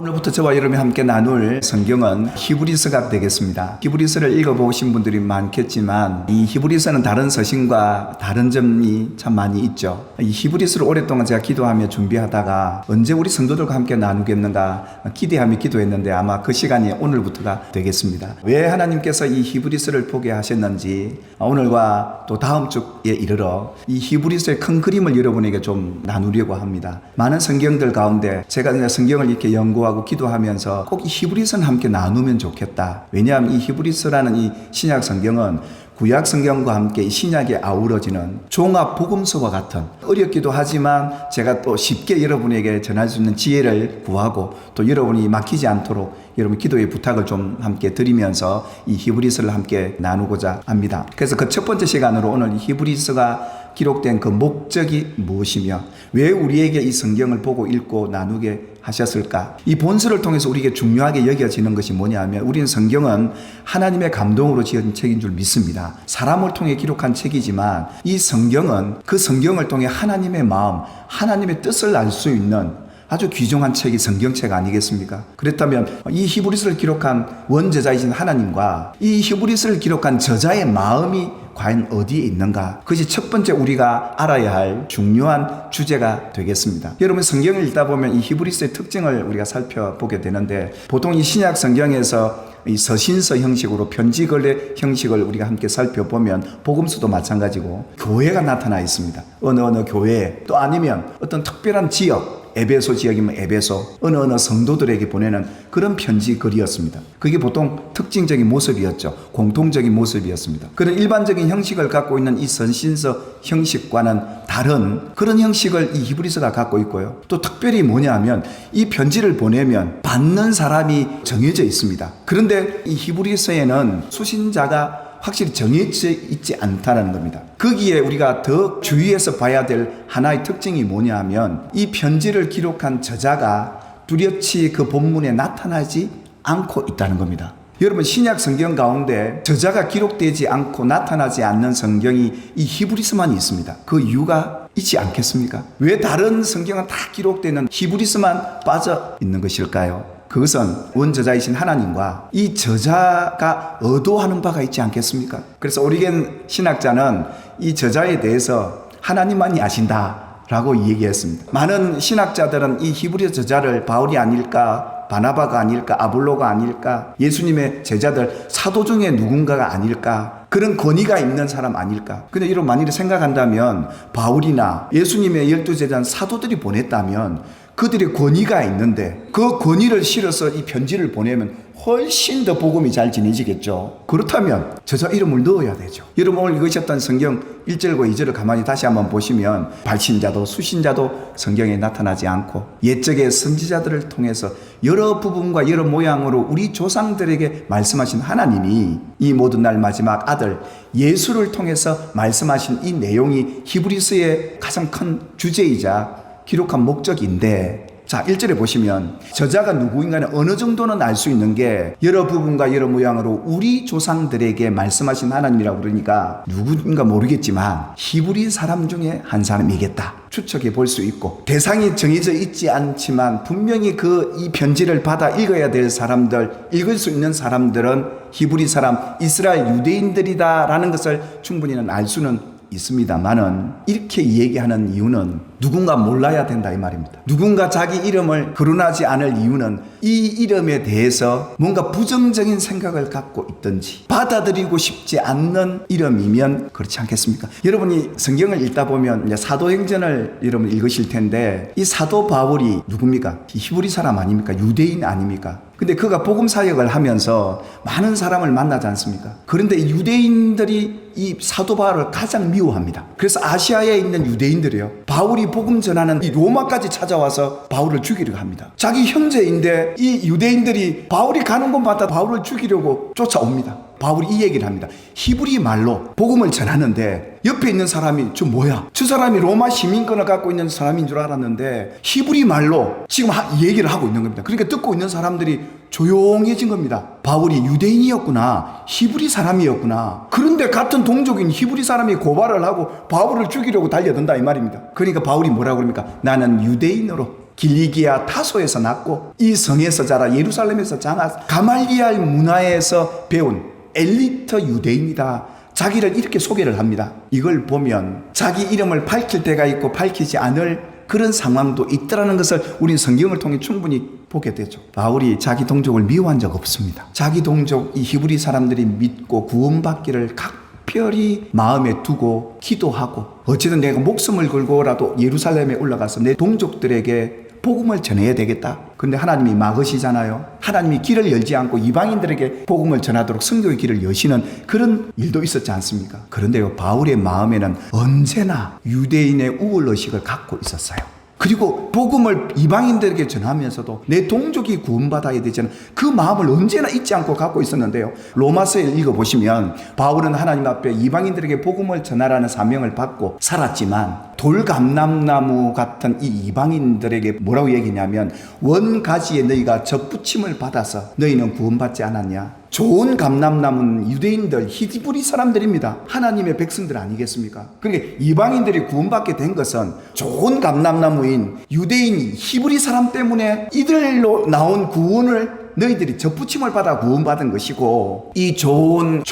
오늘부터 저와 여러분이 함께 나눌 성경은 히브리서가 되겠습니다. 히브리서를 읽어보신 분들이 많겠지만 이 히브리서는 다른 서신과 다른 점이 참 많이 있죠. 이 히브리서를 오랫동안 제가 기도하며 준비하다가 언제 우리 성도들과 함께 나누겠는가 기대하며 기도했는데 아마 그 시간이 오늘부터가 되겠습니다. 왜 하나님께서 이 히브리서를 보게 하셨는지 오늘과 또 다음 주에 이르러 이 히브리서의 큰 그림을 여러분에게 좀 나누려고 합니다. 많은 성경들 가운데 제가 성경을 이렇게 연구하고 기도하면서 꼭 이 히브리서는 함께 나누면 좋겠다. 왜냐하면 이 히브리서라는 이 신약 성경은 구약 성경과 함께 신약에 아우러지는 종합 복음서와 같은, 어렵기도 하지만 제가 또 쉽게 여러분에게 전할 수 있는 지혜를 구하고 또 여러분이 막히지 않도록 여러분 기도의 부탁을 좀 함께 드리면서 이 히브리서를 함께 나누고자 합니다. 그래서 그 첫 번째 시간으로 오늘 히브리서가 기록된 그 목적이 무엇이며 왜 우리에게 이 성경을 보고 읽고 나누게 하셨을까? 이 본서를 통해서 우리에게 중요하게 여겨지는 것이 뭐냐 하면 우리는 성경은 하나님의 감동으로 지은 책인 줄 믿습니다. 사람을 통해 기록한 책이지만 이 성경은 그 성경을 통해 하나님의 마음, 하나님의 뜻을 알 수 있는 아주 귀중한 책이 성경책 아니겠습니까? 그렇다면 이 히브리서를 기록한 원저자이신 하나님과 이 히브리서를 기록한 저자의 마음이 과연 어디에 있는가? 그것이 첫 번째 우리가 알아야 할 중요한 주제가 되겠습니다. 여러분 성경을 읽다 보면 이 히브리서의 특징을 우리가 살펴보게 되는데 보통 이 신약 성경에서 이 서신서 형식으로 편지 거래 형식을 우리가 함께 살펴보면 복음서도 마찬가지고 교회가 나타나 있습니다. 어느 교회 또 아니면 어떤 특별한 지역, 에베소 지역이면 에베소, 어느 성도들에게 보내는 그런 편지 글이었습니다. 그게 보통 특징적인 모습이었죠. 공통적인 모습이었습니다. 그런 일반적인 형식을 갖고 있는 이 서신서 형식과는 다른 그런 형식을 이 히브리서가 갖고 있고요. 또 특별히 뭐냐 하면 이 편지를 보내면 받는 사람이 정해져 있습니다. 그런데 이 히브리서에는 수신자가 확실히 정해져 있지 않다는 겁니다. 거기에 우리가 더 주의해서 봐야 될 하나의 특징이 뭐냐 하면 이 편지를 기록한 저자가 뚜렷이 그 본문에 나타나지 않고 있다는 겁니다. 여러분 신약 성경 가운데 저자가 기록되지 않고 나타나지 않는 성경이 이 히브리서만 있습니다. 그 이유가 있지 않겠습니까? 왜 다른 성경은 다 기록되는 히브리서만 빠져 있는 것일까요? 그것은 원저자이신 하나님과 이 저자가 의도하는 바가 있지 않겠습니까? 그래서 오리겐 신학자는 이 저자에 대해서 하나님만이 아신다라고 얘기했습니다. 많은 신학자들은 이 히브리서 저자를 바울이 아닐까, 바나바가 아닐까, 아볼로가 아닐까, 예수님의 제자들 사도 중에 누군가가 아닐까, 그런 권위가 있는 사람 아닐까. 근데 이런 만일에 생각한다면 바울이나 예수님의 12제자는 사도들이 보냈다면 그들의 권위가 있는데 그 권위를 실어서 이 편지를 보내면 훨씬 더 복음이 잘 전해지겠죠. 그렇다면 저자 이름을 넣어야 되죠. 여러분 오늘 읽으셨던 성경 1절과 2절을 가만히 다시 한번 보시면 발신자도 수신자도 성경에 나타나지 않고 옛적의 선지자들을 통해서 여러 부분과 여러 모양으로 우리 조상들에게 말씀하신 하나님이 이 모든 날 마지막 아들 예수를 통해서 말씀하신 이 내용이 히브리서의 가장 큰 주제이자 기록한 목적인데, 자 1절에 보시면 저자가 누구인가는 어느 정도는 알 수 있는 게 여러 부분과 여러 모양으로 우리 조상들에게 말씀하신 하나님이라고 그러니까 누구인가 모르겠지만 히브리 사람 중에 한 사람이겠다 추측해 볼 수 있고, 대상이 정해져 있지 않지만 분명히 이 편지를 받아 읽어야 될 사람들, 읽을 수 있는 사람들은 히브리 사람, 이스라엘 유대인들이다라는 것을 충분히는 알 수는 있습니다만은 이렇게 얘기하는 이유는 누군가 몰라야 된다 이 말입니다. 누군가 자기 이름을 거론하지 않을 이유는 이 이름에 대해서 뭔가 부정적인 생각을 갖고 있든지 받아들이고 싶지 않는 이름이면 그렇지 않겠습니까? 여러분이 성경을 읽다 보면 이제 사도행전을 여러분 읽으실 텐데 이 사도 바울이 누굽니까? 히브리 사람 아닙니까? 유대인 아닙니까? 근데 그가 복음 사역을 하면서 많은 사람을 만나지 않습니까? 그런데 유대인들이 이 사도 바울을 가장 미워합니다. 그래서 아시아에 있는 유대인들이요, 바울이 복음 전하는 이 로마까지 찾아와서 바울을 죽이려고 합니다. 자기 형제인데 이 유대인들이 바울이 가는 곳마다 바울을 죽이려고 쫓아옵니다. 바울이 이 얘기를 합니다. 히브리 말로 복음을 전하는데 옆에 있는 사람이 저 뭐야? 저 사람이 로마 시민권을 갖고 있는 사람인 줄 알았는데 히브리 말로 지금 얘기를 하고 있는 겁니다. 그러니까 듣고 있는 사람들이 조용해진 겁니다. 바울이 유대인이었구나, 히브리 사람이었구나. 그런데 같은 동족인 히브리 사람이 고발을 하고 바울을 죽이려고 달려든다 이 말입니다. 그러니까 바울이 뭐라고 그럽니까? 나는 유대인으로 길리기아 타소에서 났고 이 성에서 자라 예루살렘에서 자라 가말리알 문화에서 배운 엘리트 유대인이다. 자기를 이렇게 소개를 합니다. 이걸 보면 자기 이름을 밝힐 때가 있고 밝히지 않을 그런 상황도 있더라는 것을 우리는 성경을 통해 충분히 보게 되죠. 바울이 자기 동족을 미워한 적 없습니다. 자기 동족 이 히브리 사람들이 믿고 구원받기를 각별히 마음에 두고 기도하고 어쨌든 내가 목숨을 걸고라도 예루살렘에 올라가서 내 동족들에게 복음을 전해야 되겠다. 근데 하나님이 막으시잖아요. 하나님이 길을 열지 않고 이방인들에게 복음을 전하도록 선교의 길을 여시는 그런 일도 있었지 않습니까? 그런데요, 바울의 마음에는 언제나 유대인의 우월의식을 갖고 있었어요. 그리고 복음을 이방인들에게 전하면서도 내 동족이 구원받아야 되잖아요. 그 마음을 언제나 잊지 않고 갖고 있었는데요. 로마서를 읽어보시면 바울은 하나님 앞에 이방인들에게 복음을 전하라는 사명을 받고 살았지만 돌감람나무 같은 이 이방인들에게 뭐라고 얘기냐면 원가지에 너희가 접붙임을 받아서 너희는 구원받지 않았냐. 좋은 감람나무는 유대인들 히브리 사람들입니다. 하나님의 백성들 아니겠습니까? 그러니까 이방인들이 구원받게 된 것은 좋은 감람나무인 유대인 히브리 사람 때문에 이들로 나온 구원을 너희들이 접붙임을 받아 구원받은 것이고 이 좋은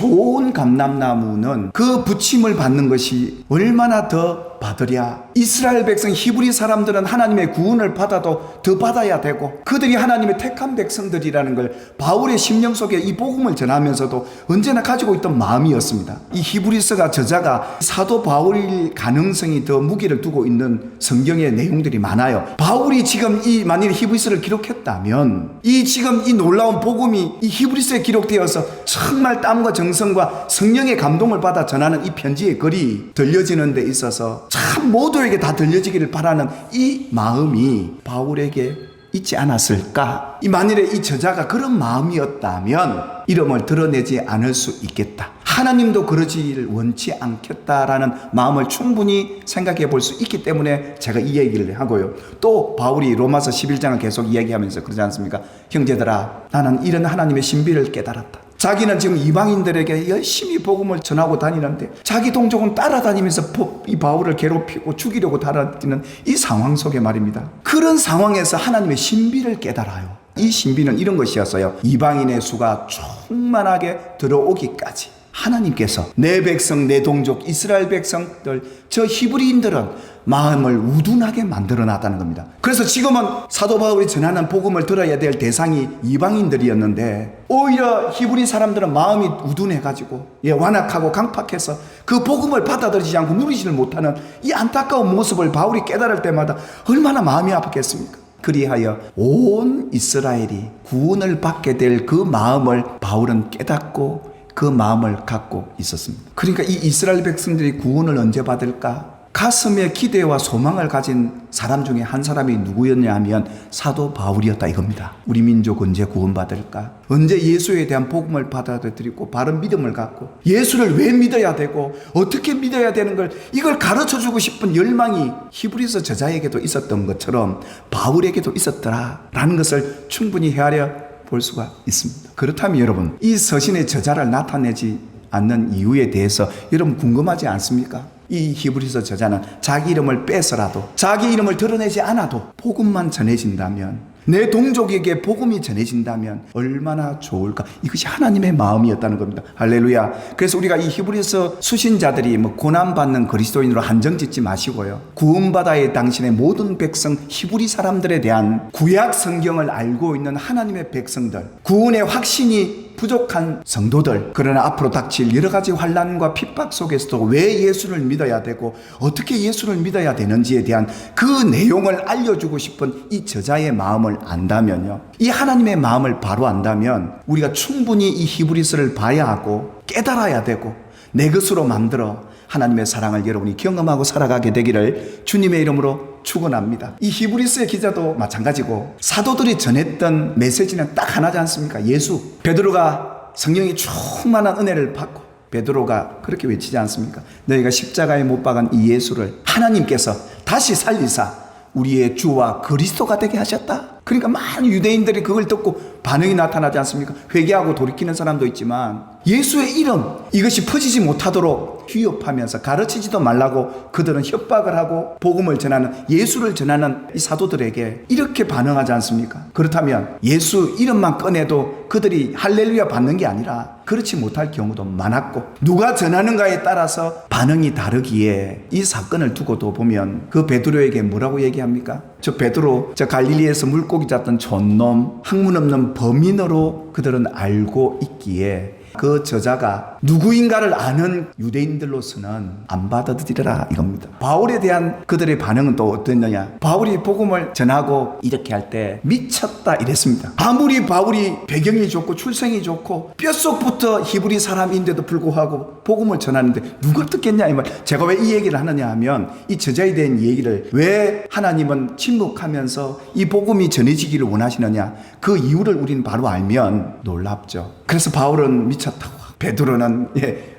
감람나무는 그 붙임을 받는 것이 얼마나 더 받으랴. 이스라엘 백성 히브리 사람들은 하나님의 구원을 받아도 더 받아야 되고 그들이 하나님의 택한 백성들이라는 걸 바울의 심령 속에 이 복음을 전하면서도 언제나 가지고 있던 마음이었습니다. 이 히브리서가 저자가 사도 바울일 가능성이 더 무게를 두고 있는 성경의 내용들이 많아요. 바울이 지금 만일 히브리서를 기록했다면 지금 이 놀라운 복음이 이 히브리서에 기록되어서 정말 땀과 정성과 성령의 감동을 받아 전하는 이 편지의 글이 들려지는 데 있어서 참 모두에게 다 들려지기를 바라는 이 마음이 바울에게 있지 않았을까? 만일에 이 저자가 그런 마음이었다면 이름을 드러내지 않을 수 있겠다. 하나님도 그러지를 원치 않겠다라는 마음을 충분히 생각해 볼 수 있기 때문에 제가 이 얘기를 하고요. 또 바울이 로마서 11장을 계속 이야기하면서 그러지 않습니까? 형제들아, 나는 이런 하나님의 신비를 깨달았다. 자기는 지금 이방인들에게 열심히 복음을 전하고 다니는데 자기 동족은 따라다니면서 이 바울을 괴롭히고 죽이려고 달아드는 이 상황 속에 말입니다. 그런 상황에서 하나님의 신비를 깨달아요. 이 신비는 이런 것이었어요. 이방인의 수가 충만하게 들어오기까지 하나님께서 내 백성, 내 동족, 이스라엘 백성들, 저 히브리인들은 마음을 우둔하게 만들어놨다는 겁니다. 그래서 지금은 사도 바울이 전하는 복음을 들어야 될 대상이 이방인들이었는데 오히려 히브리 사람들은 마음이 우둔해가지고 완악하고 강팍해서 그 복음을 받아들이지 않고 누리지를 못하는 이 안타까운 모습을 바울이 깨달을 때마다 얼마나 마음이 아팠겠습니까? 그리하여 온 이스라엘이 구원을 받게 될 그 마음을 바울은 깨닫고 그 마음을 갖고 있었습니다. 그러니까 이 이스라엘 백성들이 구원을 언제 받을까? 가슴에 기대와 소망을 가진 사람 중에 한 사람이 누구였냐 하면 사도 바울이었다 이겁니다. 우리 민족 언제 구원받을까? 언제 예수에 대한 복음을 받아들이고 바른 믿음을 갖고 예수를 왜 믿어야 되고 어떻게 믿어야 되는 걸 이걸 가르쳐주고 싶은 열망이 히브리서 저자에게도 있었던 것처럼 바울에게도 있었더라라는 것을 충분히 헤아려 볼 수가 있습니다. 그렇다면 여러분, 이 서신의 저자를 나타내지 않는 이유에 대해서 여러분 궁금하지 않습니까? 이 히브리서 저자는 자기 이름을 빼서라도 자기 이름을 드러내지 않아도 복음만 전해진다면 내 동족에게 복음이 전해진다면 얼마나 좋을까? 이것이 하나님의 마음이었다는 겁니다. 할렐루야. 그래서 우리가 이 히브리서 수신자들이 고난받는 그리스도인으로 한정짓지 마시고요. 구원받아야 당신의 모든 백성 히브리 사람들에 대한 구약 성경을 알고 있는 하나님의 백성들, 구원의 확신이 부족한 성도들, 그러나 앞으로 닥칠 여러 가지 환난과 핍박 속에서도 왜 예수를 믿어야 되고 어떻게 예수를 믿어야 되는지에 대한 그 내용을 알려주고 싶은 이 저자의 마음을 안다면요, 이 하나님의 마음을 바로 안다면 우리가 충분히 이 히브리서를 봐야 하고 깨달아야 되고 내 것으로 만들어 하나님의 사랑을 여러분이 경험하고 살아가게 되기를 주님의 이름으로 축원합니다. 이 히브리서의 기자도 마찬가지고 사도들이 전했던 메시지는 딱 하나지 않습니까? 예수. 베드로가 성령이 충만한 은혜를 받고 베드로가 그렇게 외치지 않습니까? 너희가 십자가에 못 박은 이 예수를 하나님께서 다시 살리사 우리의 주와 그리스도가 되게 하셨다. 그러니까 많은 유대인들이 그걸 듣고 반응이 나타나지 않습니까? 회개하고 돌이키는 사람도 있지만 예수의 이름 이것이 퍼지지 못하도록 위협하면서 가르치지도 말라고 그들은 협박을 하고 복음을 전하는 예수를 전하는 이 사도들에게 이렇게 반응하지 않습니까? 그렇다면 예수 이름만 꺼내도 그들이 할렐루야 받는 게 아니라 그렇지 못할 경우도 많았고 누가 전하는가에 따라서 반응이 다르기에 이 사건을 두고도 보면 그 베드로에게 뭐라고 얘기합니까? 저 베드로 저 갈릴리에서 물고기 잡던 촌놈 학문 없는 범인으로 그들은 알고 있기에 그 저자가 누구인가를 아는 유대인들로서는 안 받아들이라 이겁니다. 바울에 대한 그들의 반응은 또 어땠느냐? 바울이 복음을 전하고 이렇게 할 때 미쳤다 이랬습니다. 아무리 바울이 배경이 좋고 출생이 좋고 뼛속부터 히브리 사람인데도 불구하고 복음을 전하는데 누가 듣겠냐 이 말. 제가 왜 이 얘기를 하느냐 하면 이 저자에 대한 얘기를 왜 하나님은 침묵하면서 이 복음이 전해지기를 원하시느냐 그 이유를 우리는 바로 알면 놀랍죠. 그래서 바울은 미쳤다고 베드로는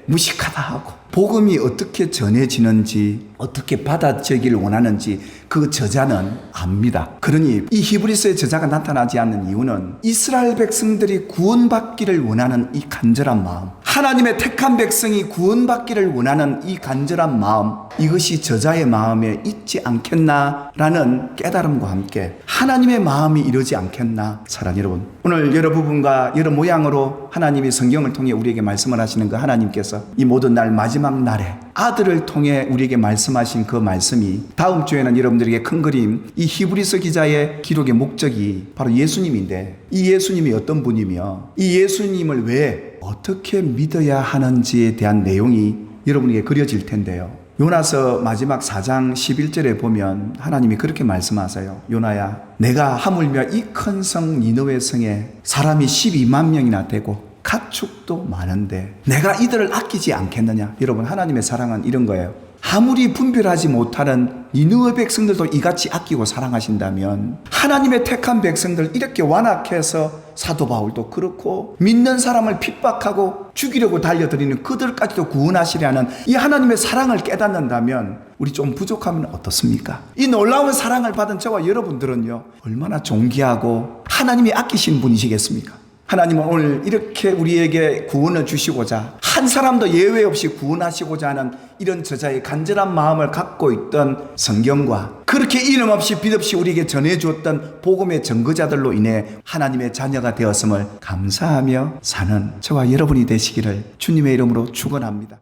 무식하다 하고 복음이 어떻게 전해지는지 어떻게 받아들이기를 원하는지 그 저자는 압니다. 그러니 이 히브리서의 저자가 나타나지 않는 이유는 이스라엘 백성들이 구원받기를 원하는 이 간절한 마음, 하나님의 택한 백성이 구원받기를 원하는 이 간절한 마음, 이것이 저자의 마음에 있지 않겠나라는 깨달음과 함께 하나님의 마음이 이러지 않겠나. 사랑하는 여러분, 오늘 여러 부분과 여러 모양으로 하나님이 성경을 통해 우리에게 말씀을 하시는 그 하나님께서 이 모든 날 마지막 날에 아들을 통해 우리에게 말씀하신 그 말씀이 다음 주에는 여러분들에게 큰 그림 이 히브리서 기자의 기록의 목적이 바로 예수님인데 이 예수님이 어떤 분이며 이 예수님을 왜 어떻게 믿어야 하는지에 대한 내용이 여러분에게 그려질 텐데요. 요나서 마지막 4장 11절에 보면 하나님이 그렇게 말씀하세요. 요나야, 내가 하물며 이 큰 성 니느웨 성에 사람이 12만 명이나 되고 가축도 많은데 내가 이들을 아끼지 않겠느냐. 여러분, 하나님의 사랑은 이런 거예요. 아무리 분별하지 못하는 니느웨 백성들도 이같이 아끼고 사랑하신다면 하나님의 택한 백성들 이렇게 완악해서 사도 바울도 그렇고 믿는 사람을 핍박하고 죽이려고 달려들이는 그들까지도 구원하시려는 이 하나님의 사랑을 깨닫는다면 우리 좀 부족하면 어떻습니까? 이 놀라운 사랑을 받은 저와 여러분들은요 얼마나 존귀하고 하나님이 아끼신 분이시겠습니까? 하나님은 오늘 이렇게 우리에게 구원을 주시고자 한 사람도 예외 없이 구원하시고자 하는 이런 저자의 간절한 마음을 갖고 있던 성경과 그렇게 이름 없이 빛 없이 우리에게 전해주었던 복음의 증거자들로 인해 하나님의 자녀가 되었음을 감사하며 사는 저와 여러분이 되시기를 주님의 이름으로 축원합니다.